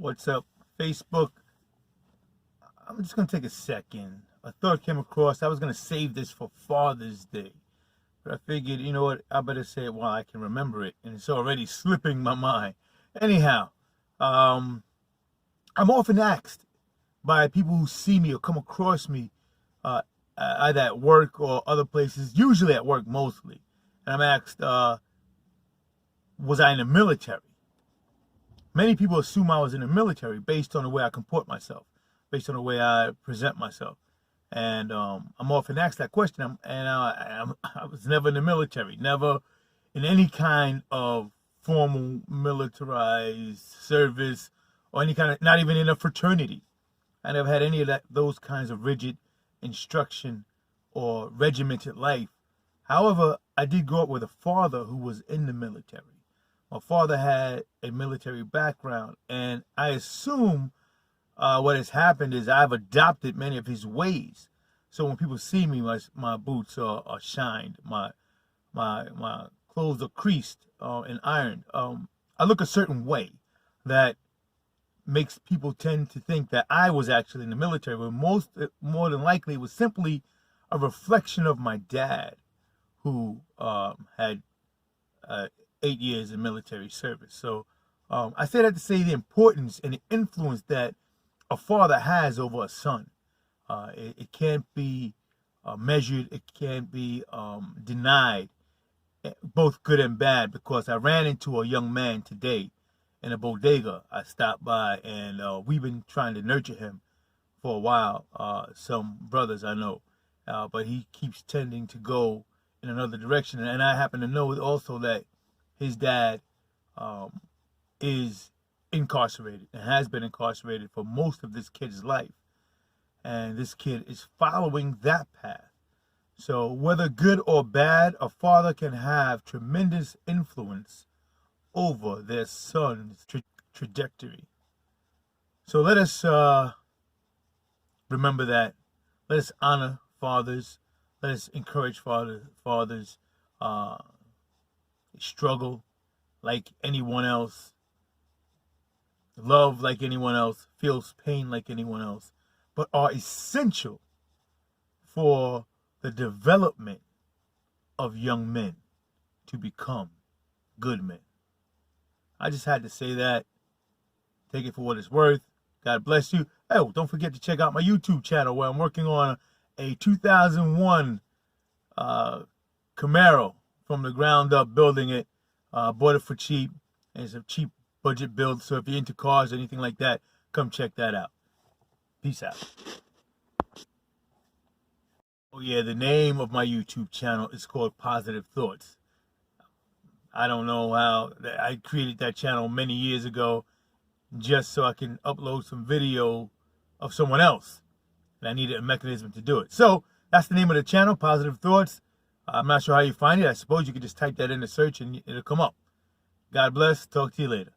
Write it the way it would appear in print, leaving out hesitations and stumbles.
What's up, Facebook? I'm just going to take a second. A thought came across. I was going to save this for Father's Day. But I figured, you know what, I better say it while I can remember it. And it's already slipping my mind. Anyhow, I'm often asked by people who see me or come across me either at work or other places, usually at work mostly. And I'm asked, was I in the military? Many people assume I was in the military based on the way I comport myself, based on the way I present myself. And I'm often asked that question, I was never in the military, never in any kind of formal militarized service or any kind of, not even in a fraternity. I never had any of those kinds of rigid instruction or regimented life. However, I did grow up with a father who was in the military. My father had a military background, and I assume what has happened is I've adopted many of his ways. So when people see me, my boots are shined, my clothes are creased and ironed. I look a certain way that makes people tend to think that I was actually in the military, but more than likely it was simply a reflection of my dad, who had 8 years in military service. So I say that to say the importance and the influence that a father has over a son. It can't be measured, it can't be denied, both good and bad, because I ran into a young man today in a bodega. I stopped by, and we've been trying to nurture him for a while, some brothers I know, but he keeps tending to go in another direction. And I happen to know also that his dad is incarcerated and has been incarcerated for most of this kid's life. And this kid is following that path. So whether good or bad, a father can have tremendous influence over their son's trajectory. So let us remember that. Let us honor fathers. Let us encourage fathers. Struggle like anyone else, love like anyone else, feels pain like anyone else, but are essential for the development of young men to become good men. I just had to say that. Take it for what it's worth. God bless you. Oh, don't forget to check out my YouTube channel where I'm working on a 2001 Camaro from the ground up, building it. Bought it for cheap, and it's a cheap budget build. So if you're into cars or anything like that, come check that out. Peace out. Oh yeah, the name of my YouTube channel is called Positive Thoughts. I don't know how. I created that channel many years ago just so I can upload some video of someone else. And I needed a mechanism to do it. So that's the name of the channel, Positive Thoughts. I'm not sure how you find it. I suppose you could just type that in the search and it'll come up. God bless. Talk to you later.